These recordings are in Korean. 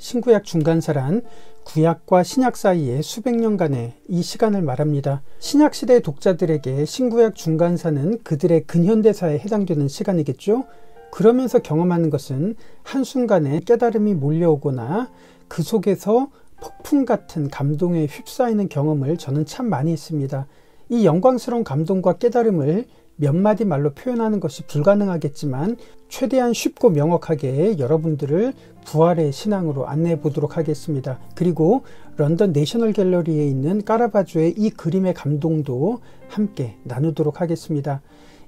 신구약 중간사란 구약과 신약 사이의 수백 년간의 이 시간을 말합니다. 신약시대 독자들에게 신구약 중간사는 그들의 근현대사에 해당되는 시간이겠죠. 그러면서 경험하는 것은 한순간에 깨달음이 몰려오거나 그 속에서 폭풍 같은 감동에 휩싸이는 경험을 저는 참 많이 했습니다. 이 영광스러운 감동과 깨달음을 몇 마디 말로 표현하는 것이 불가능하겠지만 최대한 쉽고 명확하게 여러분들을 부활의 신앙으로 안내해 보도록 하겠습니다. 그리고 런던 내셔널 갤러리에 있는 까라바조의 이 그림의 감동도 함께 나누도록 하겠습니다.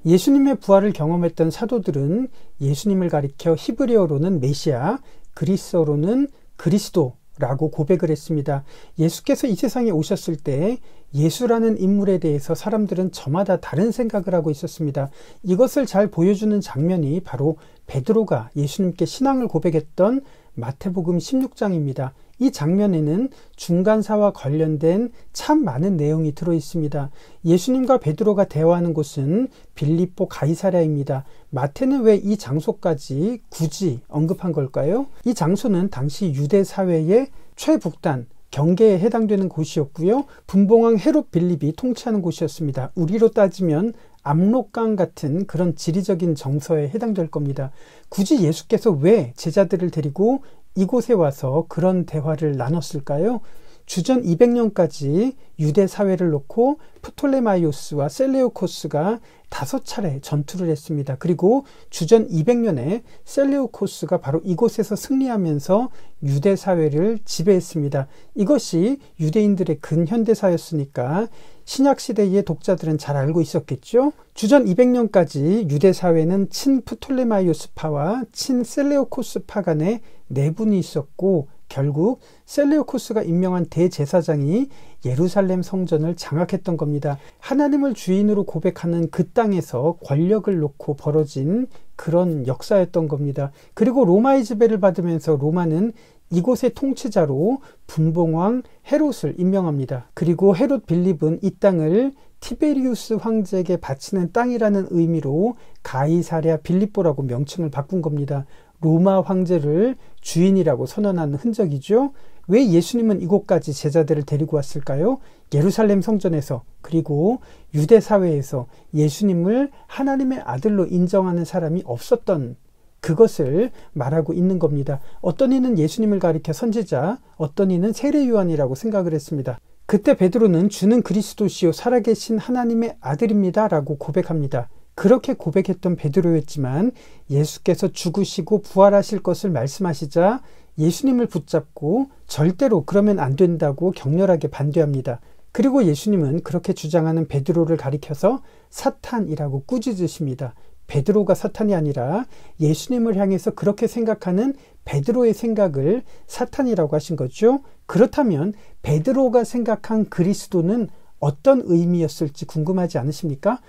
예수님의 부활을 경험했던 사도들은 예수님을 가리켜 히브리어로는 메시아, 그리스어로는 그리스도라고 고백을 했습니다. 예수께서 이 세상에 오셨을 때 예수라는 인물에 대해서 사람들은 저마다 다른 생각을 하고 있었습니다. 이것을 잘 보여주는 장면이 바로 베드로가 예수님께 신앙을 고백했던 마태복음 16장입니다. 이 장면에는 중간사와 관련된 참 많은 내용이 들어 있습니다. 예수님과 베드로가 대화하는 곳은 빌립보 가이사랴입니다. 마태는 왜 이 장소까지 굳이 언급한 걸까요? 이 장소는 당시 유대 사회의 최북단 경계에 해당되는 곳이었고요. 분봉왕 헤롯 빌립이 통치하는 곳이었습니다. 우리로 따지면 압록강 같은 그런 지리적인 정서에 해당될 겁니다. 굳이 예수께서 왜 제자들을 데리고 이곳에 와서 그런 대화를 나눴을까요? 주전 200년까지 유대 사회를 놓고 프톨레마이오스와 셀레우코스가 5차례 전투를 했습니다. 그리고 주전 200년에 셀레우코스가 바로 이곳에서 승리하면서 유대 사회를 지배했습니다. 이것이 유대인들의 근현대사였으니까 신약시대의 독자들은 잘 알고 있었겠죠. 주전 200년까지 유대 사회는 친프톨레마이오스파와 친셀레우코스파 간의 내분이 있었고 결국 셀레우코스가 임명한 대제사장이 예루살렘 성전을 장악했던 겁니다. 하나님을 주인으로 고백하는 그 땅에서 권력을 놓고 벌어진 그런 역사였던 겁니다. 그리고 로마의 지배를 받으면서 로마는 이곳의 통치자로 분봉왕 헤롯을 임명합니다. 그리고 헤롯 빌립은 이 땅을 티베리우스 황제에게 바치는 땅이라는 의미로 가이사랴 빌립보라고 명칭을 바꾼 겁니다. 로마 황제를 주인이라고 선언한 흔적이죠. 왜 예수님은 이곳까지 제자들을 데리고 왔을까요? 예루살렘 성전에서 그리고 유대 사회에서 예수님을 하나님의 아들로 인정하는 사람이 없었던 그것을 말하고 있는 겁니다. 어떤 이는 예수님을 가리켜 선지자, 어떤 이는 세례 요한이라고 생각을 했습니다. 그때 베드로는 주는 그리스도시요 살아계신 하나님의 아들입니다 라고 고백합니다. 그렇게 고백했던 베드로였지만 예수께서 죽으시고 부활하실 것을 말씀하시자 예수님을 붙잡고 절대로 그러면 안 된다고 격렬하게 반대합니다. 그리고 예수님은 그렇게 주장하는 베드로를 가리켜서 사탄이라고 꾸짖으십니다. 베드로가 사탄이 아니라 예수님을 향해서 그렇게 생각하는 베드로의 생각을 사탄이라고 하신 거죠. 그렇다면 베드로가 생각한 그리스도는 어떤 의미였을지 궁금하지 않으십니까?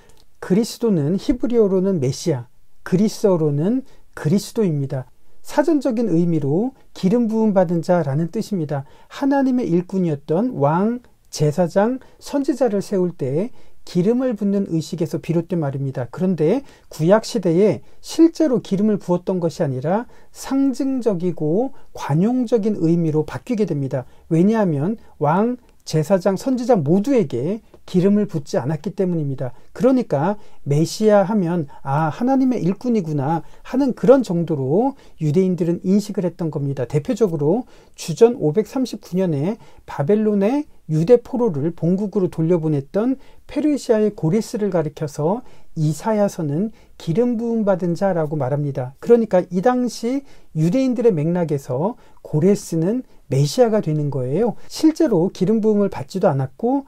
그리스도는 히브리어로는 메시아, 그리스어로는 그리스도입니다. 사전적인 의미로 기름 부음 받은 자라는 뜻입니다. 하나님의 일꾼이었던 왕, 제사장, 선지자를 세울 때 기름을 붓는 의식에서 비롯된 말입니다. 그런데 구약시대에 실제로 기름을 부었던 것이 아니라 상징적이고 관용적인 의미로 바뀌게 됩니다. 왜냐하면 왕, 제사장, 선지자 모두에게 기름을 붓지 않았기 때문입니다. 그러니까 메시아 하면 하나님의 일꾼이구나 하는 그런 정도로 유대인들은 인식을 했던 겁니다. 대표적으로 주전 539년에 바벨론의 유대 포로를 본국으로 돌려보냈던 페르시아의 고레스를 가리켜서 이사야서는 기름 부음 받은 자라고 말합니다. 그러니까 이 당시 유대인들의 맥락에서 고레스는 메시아가 되는 거예요. 실제로 기름 부음을 받지도 않았고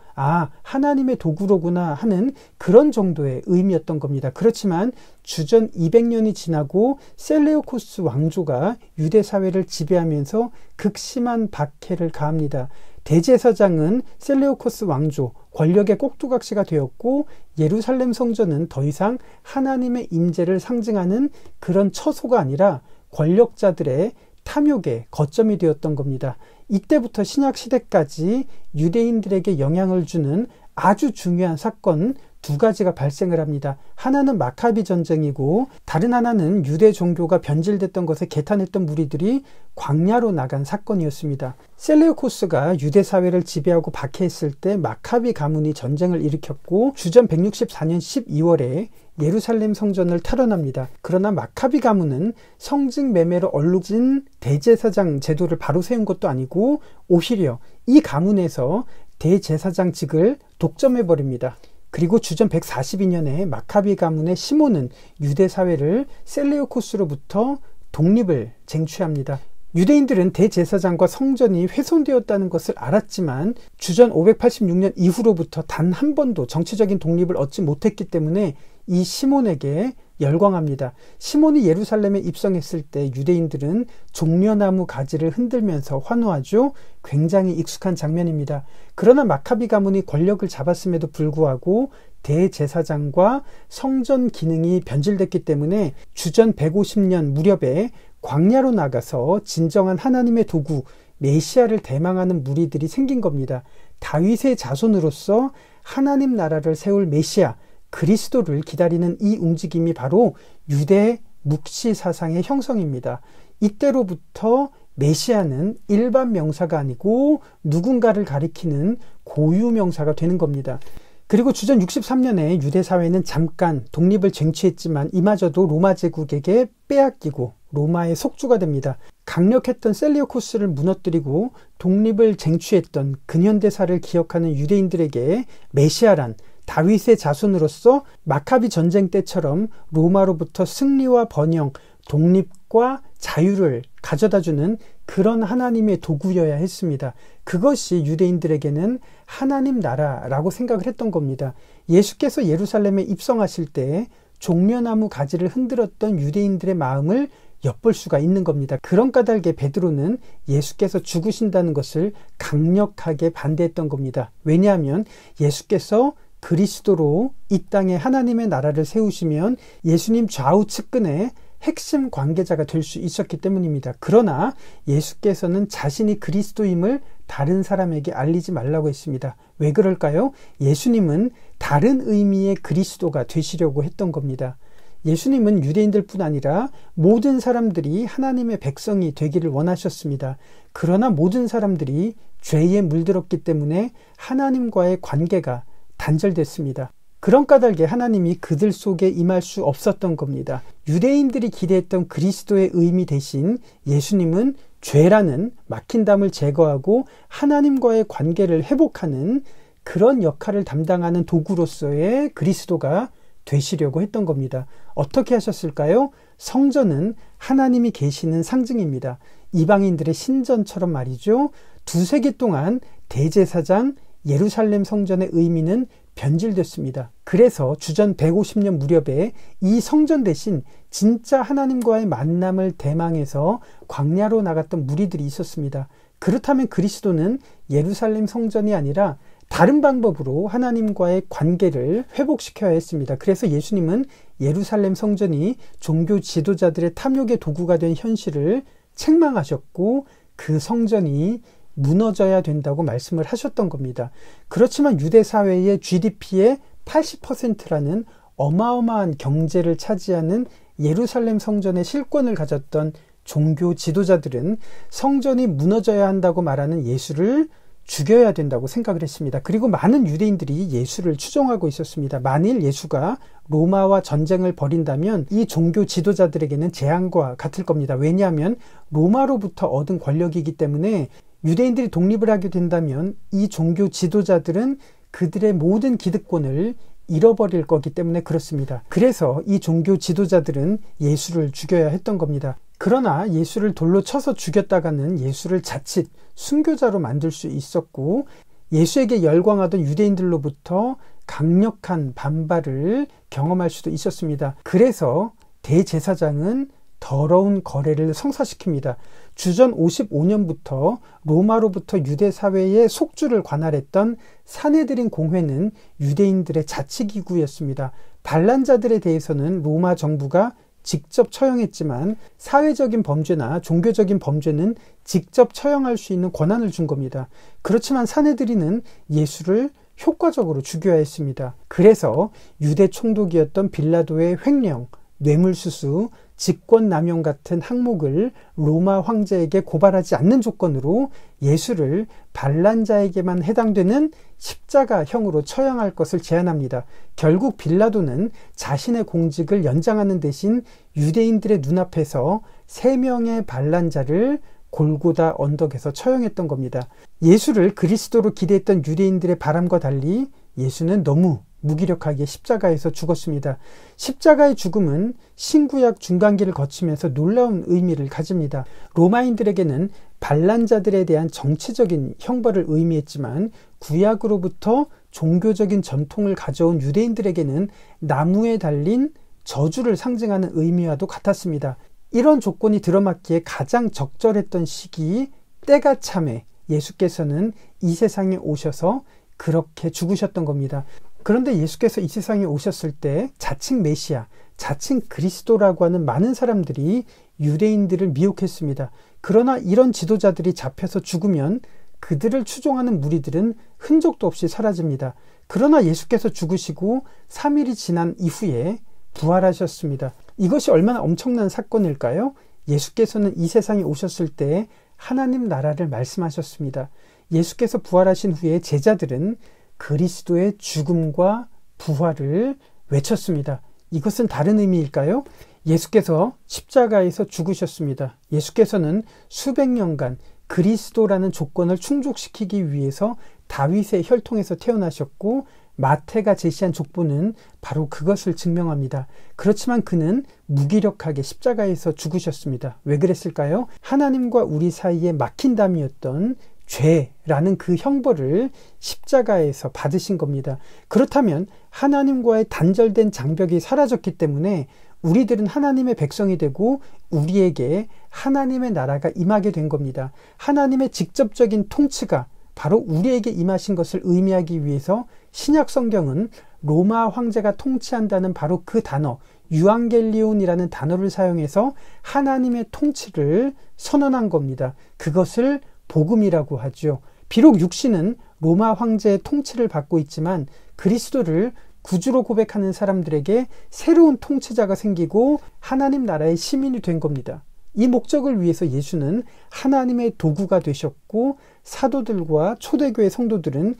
하나님의 도구로구나 하는 그런 정도의 의미였던 겁니다. 그렇지만 주전 200년이 지나고 셀레우코스 왕조가 유대 사회를 지배하면서 극심한 박해를 가합니다. 대제사장은 셀레우코스 왕조 권력의 꼭두각시가 되었고 예루살렘 성전은 더 이상 하나님의 임재를 상징하는 그런 처소가 아니라 권력자들의 탐욕의 거점이 되었던 겁니다. 이때부터 신약 시대까지 유대인들에게 영향을 주는 아주 중요한 사건 두 가지가 발생을 합니다. 하나는 마카비 전쟁이고 다른 하나는 유대 종교가 변질됐던 것에 개탄했던 무리들이 광야로 나간 사건이었습니다. 셀레우코스가 유대 사회를 지배하고 박해했을 때 마카비 가문이 전쟁을 일으켰고 주전 164년 12월에 예루살렘 성전을 탈환합니다. 그러나 마카비 가문은 성직 매매로 얼룩진 대제사장 제도를 바로 세운 것도 아니고 오히려 이 가문에서 대제사장직을 독점해버립니다. 그리고 주전 142년에 마카비 가문의 시몬은 유대 사회를 셀레우코스로부터 독립을 쟁취합니다. 유대인들은 대제사장과 성전이 훼손되었다는 것을 알았지만 주전 586년 이후로부터 단 한 번도 정치적인 독립을 얻지 못했기 때문에 이 시몬에게 열광합니다. 시몬이 예루살렘에 입성했을 때 유대인들은 종려나무 가지를 흔들면서 환호하죠. 굉장히 익숙한 장면입니다. 그러나 마카비 가문이 권력을 잡았음에도 불구하고 대제사장과 성전 기능이 변질됐기 때문에 주전 150년 무렵에 광야로 나가서 진정한 하나님의 도구 메시아를 대망하는 무리들이 생긴 겁니다. 다윗의 자손으로서 하나님 나라를 세울 메시아 그리스도를 기다리는 이 움직임이 바로 유대 묵시 사상의 형성입니다. 이때로부터 메시아는 일반 명사가 아니고 누군가를 가리키는 고유 명사가 되는 겁니다. 그리고 주전 63년에 유대 사회는 잠깐 독립을 쟁취했지만 이마저도 로마 제국에게 빼앗기고 로마의 속주가 됩니다. 강력했던 셀레우코스를 무너뜨리고 독립을 쟁취했던 근현대사를 기억하는 유대인들에게 메시아란 다윗의 자손으로서 마카비 전쟁 때처럼 로마로부터 승리와 번영, 독립과 자유를 가져다주는 그런 하나님의 도구여야 했습니다. 그것이 유대인들에게는 하나님 나라라고 생각을 했던 겁니다. 예수께서 예루살렘에 입성하실 때 종려나무 가지를 흔들었던 유대인들의 마음을 엿볼 수가 있는 겁니다. 그런 까닭에 베드로는 예수께서 죽으신다는 것을 강력하게 반대했던 겁니다. 왜냐하면 예수께서 그리스도로 이 땅에 하나님의 나라를 세우시면 예수님 좌우 측근의 핵심 관계자가 될 수 있었기 때문입니다. 그러나 예수께서는 자신이 그리스도임을 다른 사람에게 알리지 말라고 했습니다. 왜 그럴까요? 예수님은 다른 의미의 그리스도가 되시려고 했던 겁니다. 예수님은 유대인들뿐 아니라 모든 사람들이 하나님의 백성이 되기를 원하셨습니다. 그러나 모든 사람들이 죄에 물들었기 때문에 하나님과의 관계가 단절됐습니다. 그런 까닭에 하나님이 그들 속에 임할 수 없었던 겁니다. 유대인들이 기대했던 그리스도의 의미 대신 예수님은 죄라는 막힌 담을 제거하고 하나님과의 관계를 회복하는 그런 역할을 담당하는 도구로서의 그리스도가 되시려고 했던 겁니다. 어떻게 하셨을까요? 성전은 하나님이 계시는 상징입니다. 이방인들의 신전처럼 말이죠. 2세기 동안 대제사장 예루살렘 성전의 의미는 변질됐습니다. 그래서 주전 150년 무렵에 이 성전 대신 진짜 하나님과의 만남을 대망해서 광야로 나갔던 무리들이 있었습니다. 그렇다면 그리스도는 예루살렘 성전이 아니라 다른 방법으로 하나님과의 관계를 회복시켜야 했습니다. 그래서 예수님은 예루살렘 성전이 종교 지도자들의 탐욕의 도구가 된 현실을 책망하셨고 그 성전이 무너져야 된다고 말씀을 하셨던 겁니다. 그렇지만 유대 사회의 GDP의 80%라는 어마어마한 경제를 차지하는 예루살렘 성전의 실권을 가졌던 종교 지도자들은 성전이 무너져야 한다고 말하는 예수를 죽여야 된다고 생각을 했습니다. 그리고 많은 유대인들이 예수를 추종하고 있었습니다. 만일 예수가 로마와 전쟁을 벌인다면 이 종교 지도자들에게는 재앙과 같을 겁니다. 왜냐하면 로마로부터 얻은 권력이기 때문에 유대인들이 독립을 하게 된다면 이 종교 지도자들은 그들의 모든 기득권을 잃어버릴 거기 때문에 그렇습니다. 그래서 이 종교 지도자들은 예수를 죽여야 했던 겁니다. 그러나 예수를 돌로 쳐서 죽였다가는 예수를 자칫 순교자로 만들 수 있었고 예수에게 열광하던 유대인들로부터 강력한 반발을 경험할 수도 있었습니다. 그래서 대제사장은 더러운 거래를 성사시킵니다. 주전 55년부터 로마로부터 유대 사회의 속주를 관할했던 사네드린 공회는 유대인들의 자치기구였습니다. 반란자들에 대해서는 로마 정부가 직접 처형했지만 사회적인 범죄나 종교적인 범죄는 직접 처형할 수 있는 권한을 준 겁니다. 그렇지만 사네드린은 예수를 효과적으로 죽여야 했습니다. 그래서 유대 총독이었던 빌라도의 횡령, 뇌물수수, 직권남용 같은 항목을 로마 황제에게 고발하지 않는 조건으로 예수를 반란자에게만 해당되는 십자가형으로 처형할 것을 제안합니다. 결국 빌라도는 자신의 공직을 연장하는 대신 유대인들의 눈앞에서 3명의 반란자를 골고다 언덕에서 처형했던 겁니다. 예수를 그리스도로 기대했던 유대인들의 바람과 달리 예수는 너무 무기력하게 십자가에서 죽었습니다. 십자가의 죽음은 신구약 중간기를 거치면서 놀라운 의미를 가집니다. 로마인들에게는 반란자들에 대한 정치적인 형벌을 의미했지만 구약으로부터 종교적인 전통을 가져온 유대인들에게는 나무에 달린 저주를 상징하는 의미와도 같았습니다. 이런 조건이 들어맞기에 가장 적절했던 시기, 때가 참에 예수께서는 이 세상에 오셔서 그렇게 죽으셨던 겁니다. 그런데 예수께서 이 세상에 오셨을 때 자칭 메시아, 자칭 그리스도라고 하는 많은 사람들이 유대인들을 미혹했습니다. 그러나 이런 지도자들이 잡혀서 죽으면 그들을 추종하는 무리들은 흔적도 없이 사라집니다. 그러나 예수께서 죽으시고 3일이 지난 이후에 부활하셨습니다. 이것이 얼마나 엄청난 사건일까요? 예수께서는 이 세상에 오셨을 때 하나님 나라를 말씀하셨습니다. 예수께서 부활하신 후에 제자들은 그리스도의 죽음과 부활을 외쳤습니다. 이것은 다른 의미일까요? 예수께서 십자가에서 죽으셨습니다. 예수께서는 수백 년간 그리스도라는 조건을 충족시키기 위해서 다윗의 혈통에서 태어나셨고 마태가 제시한 족보는 바로 그것을 증명합니다. 그렇지만 그는 무기력하게 십자가에서 죽으셨습니다. 왜 그랬을까요? 하나님과 우리 사이에 막힌담이었던 죄라는 그 형벌을 십자가에서 받으신 겁니다. 그렇다면 하나님과의 단절된 장벽이 사라졌기 때문에 우리들은 하나님의 백성이 되고 우리에게 하나님의 나라가 임하게 된 겁니다. 하나님의 직접적인 통치가 바로 우리에게 임하신 것을 의미하기 위해서 신약 성경은 로마 황제가 통치한다는 바로 그 단어 유앙겔리온이라는 단어를 사용해서 하나님의 통치를 선언한 겁니다. 그것을 복음이라고 하죠. 비록 육신은 로마 황제의 통치를 받고 있지만 그리스도를 구주로 고백하는 사람들에게 새로운 통치자가 생기고 하나님 나라의 시민이 된 겁니다. 이 목적을 위해서 예수는 하나님의 도구가 되셨고 사도들과 초대교회 성도들은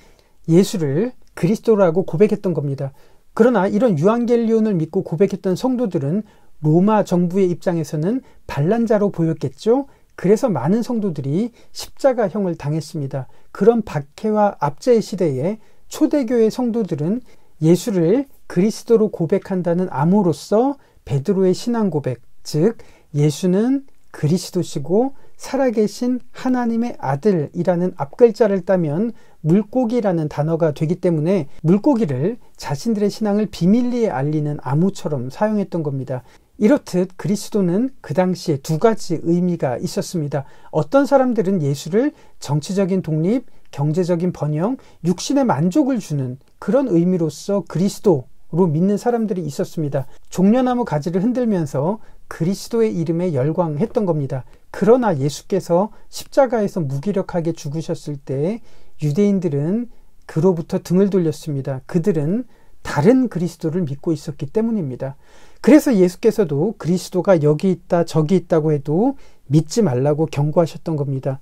예수를 그리스도라고 고백했던 겁니다. 그러나 이런 유앙겔리온을 믿고 고백했던 성도들은 로마 정부의 입장에서는 반란자로 보였겠죠. 그래서 많은 성도들이 십자가형을 당했습니다. 그런 박해와 압제의 시대에 초대교회 성도들은 예수를 그리스도로 고백한다는 암호로서 베드로의 신앙 고백, 즉 예수는 그리스도시고 살아계신 하나님의 아들이라는 앞글자를 따면 물고기라는 단어가 되기 때문에 물고기를 자신들의 신앙을 비밀리에 알리는 암호처럼 사용했던 겁니다. 이렇듯 그리스도는 그 당시에 두 가지 의미가 있었습니다. 어떤 사람들은 예수를 정치적인 독립, 경제적인 번영, 육신의 만족을 주는 그런 의미로서 그리스도로 믿는 사람들이 있었습니다. 종려나무 가지를 흔들면서 그리스도의 이름에 열광했던 겁니다. 그러나 예수께서 십자가에서 무기력하게 죽으셨을 때 유대인들은 그로부터 등을 돌렸습니다. 그들은 다른 그리스도를 믿고 있었기 때문입니다. 그래서 예수께서도 그리스도가 여기 있다 저기 있다고 해도 믿지 말라고 경고하셨던 겁니다.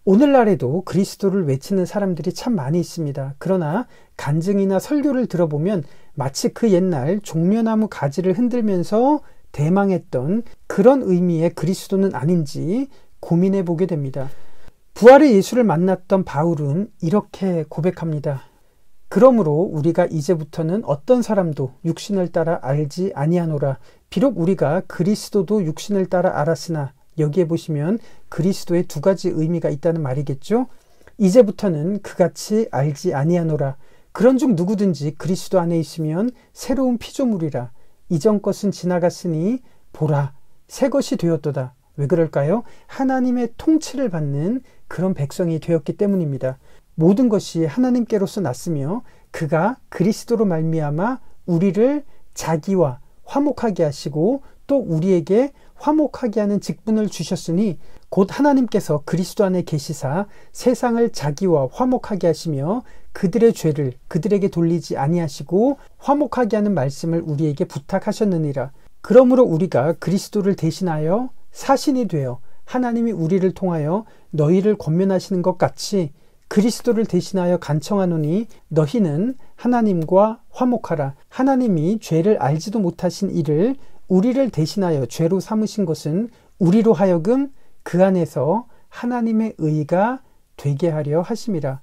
오늘날에도 그리스도를 외치는 사람들이 참 많이 있습니다. 그러나 간증이나 설교를 들어보면 마치 그 옛날 종려나무 가지를 흔들면서 대망했던 그런 의미의 그리스도는 아닌지 고민해 보게 됩니다. 부활의 예수를 만났던 바울은 이렇게 고백합니다. 그러므로 우리가 이제부터는 어떤 사람도 육신을 따라 알지 아니하노라. 비록 우리가 그리스도도 육신을 따라 알았으나, 여기에 보시면 그리스도의 두 가지 의미가 있다는 말이겠죠. 이제부터는 그같이 알지 아니하노라. 그런즉 누구든지 그리스도 안에 있으면 새로운 피조물이라. 이전 것은 지나갔으니 보라 새 것이 되었도다. 왜 그럴까요? 하나님의 통치를 받는 그런 백성이 되었기 때문입니다. 모든 것이 하나님께로서 났으며 그가 그리스도로 말미암아 우리를 자기와 화목하게 하시고 또 우리에게 화목하게 하는 직분을 주셨으니 곧 하나님께서 그리스도 안에 계시사 세상을 자기와 화목하게 하시며 그들의 죄를 그들에게 돌리지 아니하시고 화목하게 하는 말씀을 우리에게 부탁하셨느니라. 그러므로 우리가 그리스도를 대신하여 사신이 되어 하나님이 우리를 통하여 너희를 권면하시는 것 같이 그리스도를 대신하여 간청하노니 너희는 하나님과 화목하라. 하나님이 죄를 알지도 못하신 이를 우리를 대신하여 죄로 삼으신 것은 우리로 하여금 그 안에서 하나님의 의가 되게 하려 하심이라.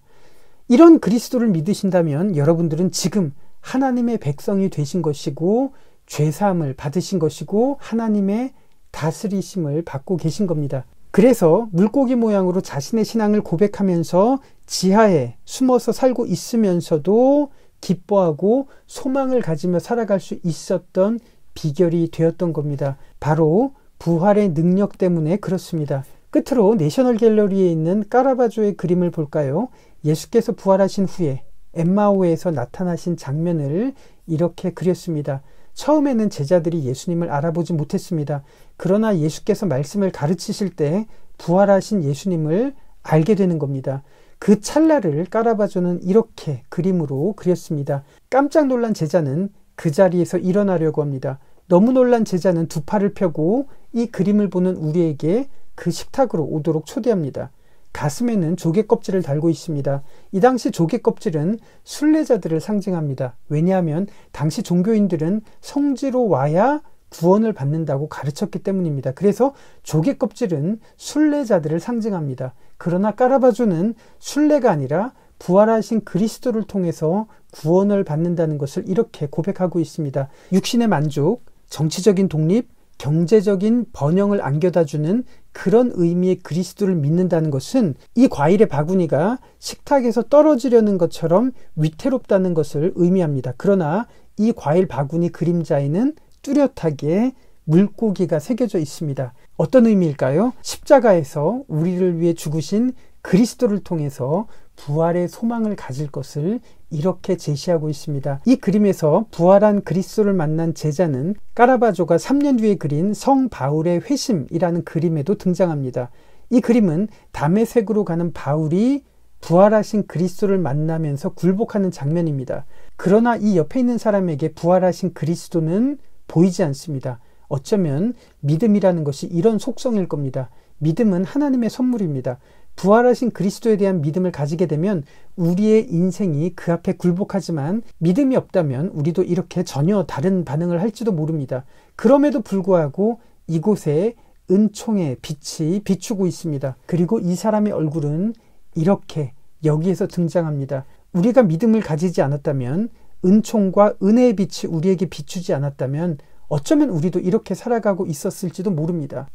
이런 그리스도를 믿으신다면 여러분들은 지금 하나님의 백성이 되신 것이고 죄사함을 받으신 것이고 하나님의 다스리심을 받고 계신 겁니다. 그래서 물고기 모양으로 자신의 신앙을 고백하면서 지하에 숨어서 살고 있으면서도 기뻐하고 소망을 가지며 살아갈 수 있었던 비결이 되었던 겁니다. 바로 부활의 능력 때문에 그렇습니다. 끝으로 내셔널 갤러리에 있는 까라바조의 그림을 볼까요? 예수께서 부활하신 후에 엠마오에서 나타나신 장면을 이렇게 그렸습니다. 처음에는 제자들이 예수님을 알아보지 못했습니다. 그러나 예수께서 말씀을 가르치실 때 부활하신 예수님을 알게 되는 겁니다. 그 찰나를 까라바조는 이렇게 그림으로 그렸습니다. 깜짝 놀란 제자는 그 자리에서 일어나려고 합니다. 너무 놀란 제자는 두 팔을 펴고 이 그림을 보는 우리에게 그 식탁으로 오도록 초대합니다. 가슴에는 조개 껍질을 달고 있습니다. 이 당시 조개 껍질은 순례자들을 상징합니다. 왜냐하면 당시 종교인들은 성지로 와야 구원을 받는다고 가르쳤기 때문입니다. 그래서 조개 껍질은 순례자들을 상징합니다. 그러나 까라바조는 순례가 아니라 부활하신 그리스도를 통해서 구원을 받는다는 것을 이렇게 고백하고 있습니다. 육신의 만족, 정치적인 독립, 경제적인 번영을 안겨다주는 그런 의미의 그리스도를 믿는다는 것은 이 과일의 바구니가 식탁에서 떨어지려는 것처럼 위태롭다는 것을 의미합니다. 그러나 이 과일 바구니 그림자에는 뚜렷하게 물고기가 새겨져 있습니다. 어떤 의미일까요? 십자가에서 우리를 위해 죽으신 그리스도를 통해서 부활의 소망을 가질 것을 이렇게 제시하고 있습니다. 이 그림에서 부활한 그리스도를 만난 제자는 까라바조가 3년 뒤에 그린 성 바울의 회심이라는 그림에도 등장합니다. 이 그림은 다메섹으로 가는 바울이 부활하신 그리스도를 만나면서 굴복하는 장면입니다. 그러나 이 옆에 있는 사람에게 부활하신 그리스도는 보이지 않습니다. 어쩌면 믿음이라는 것이 이런 속성일 겁니다. 믿음은 하나님의 선물입니다. 부활하신 그리스도에 대한 믿음을 가지게 되면 우리의 인생이 그 앞에 굴복하지만 믿음이 없다면 우리도 이렇게 전혀 다른 반응을 할지도 모릅니다. 그럼에도 불구하고 이곳에 은총의 빛이 비추고 있습니다. 그리고 이 사람의 얼굴은 이렇게 여기에서 등장합니다. 우리가 믿음을 가지지 않았다면, 은총과 은혜의 빛이 우리에게 비추지 않았다면 어쩌면 우리도 이렇게 살아가고 있었을지도 모릅니다.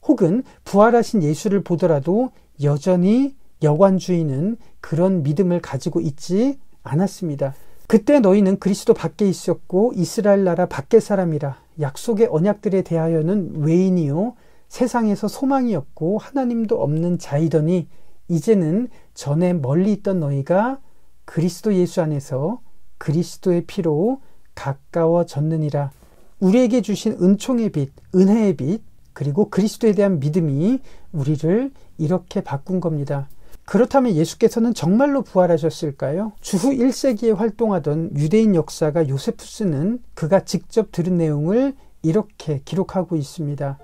혹은 부활하신 예수를 보더라도 여전히 여관주의는 그런 믿음을 가지고 있지 않았습니다. 그때 너희는 그리스도 밖에 있었고 이스라엘 나라 밖의 사람이라. 약속의 언약들에 대하여는 외인이요 세상에서 소망이 없고 하나님도 없는 자이더니 이제는 전에 멀리 있던 너희가 그리스도 예수 안에서 그리스도의 피로 가까워졌느니라. 우리에게 주신 은총의 빛, 은혜의 빛, 그리고 그리스도에 대한 믿음이 우리를 이렇게 바꾼 겁니다. 그렇다면 예수께서는 정말로 부활하셨을까요? 주후 1세기에 활동하던 유대인 역사가 요세푸스는 그가 직접 들은 내용을 이렇게 기록하고 있습니다.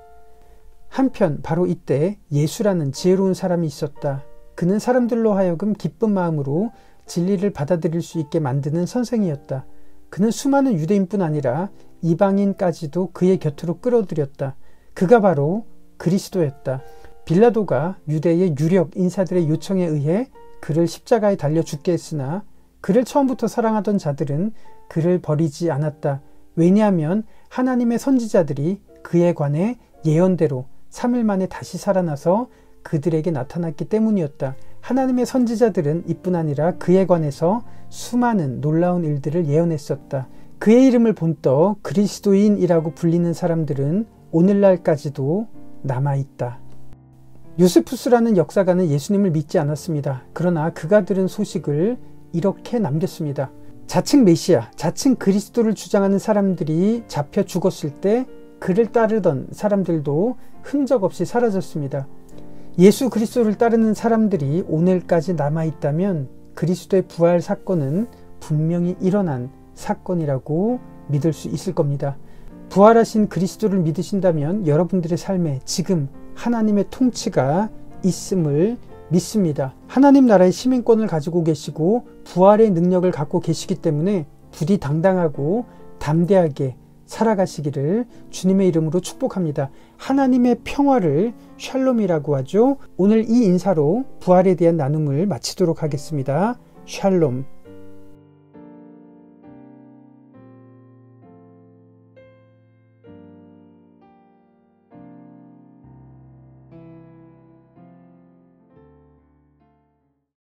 한편 바로 이때 예수라는 지혜로운 사람이 있었다. 그는 사람들로 하여금 기쁜 마음으로 진리를 받아들일 수 있게 만드는 선생이었다. 그는 수많은 유대인뿐 아니라 이방인까지도 그의 곁으로 끌어들였다. 그가 바로 그리스도였다. 빌라도가 유대의 유력 인사들의 요청에 의해 그를 십자가에 달려 죽게 했으나 그를 처음부터 사랑하던 자들은 그를 버리지 않았다. 왜냐하면 하나님의 선지자들이 그에 관해 예언대로 3일 만에 다시 살아나서 그들에게 나타났기 때문이었다. 하나님의 선지자들은 이뿐 아니라 그에 관해서 수많은 놀라운 일들을 예언했었다. 그의 이름을 본떠 그리스도인이라고 불리는 사람들은 오늘날까지도 남아있다. 요세푸스라는 역사가는 예수님을 믿지 않았습니다. 그러나 그가 들은 소식을 이렇게 남겼습니다. 자칭 메시아, 자칭 그리스도를 주장하는 사람들이 잡혀 죽었을 때 그를 따르던 사람들도 흔적 없이 사라졌습니다. 예수 그리스도를 따르는 사람들이 오늘까지 남아있다면 그리스도의 부활 사건은 분명히 일어난 사건이라고 믿을 수 있을 겁니다. 부활하신 그리스도를 믿으신다면 여러분들의 삶에 지금 하나님의 통치가 있음을 믿습니다. 하나님 나라의 시민권을 가지고 계시고 부활의 능력을 갖고 계시기 때문에 부디 당당하고 담대하게 살아가시기를 주님의 이름으로 축복합니다. 하나님의 평화를 샬롬이라고 하죠. 오늘 이 인사로 부활에 대한 나눔을 마치도록 하겠습니다. 샬롬.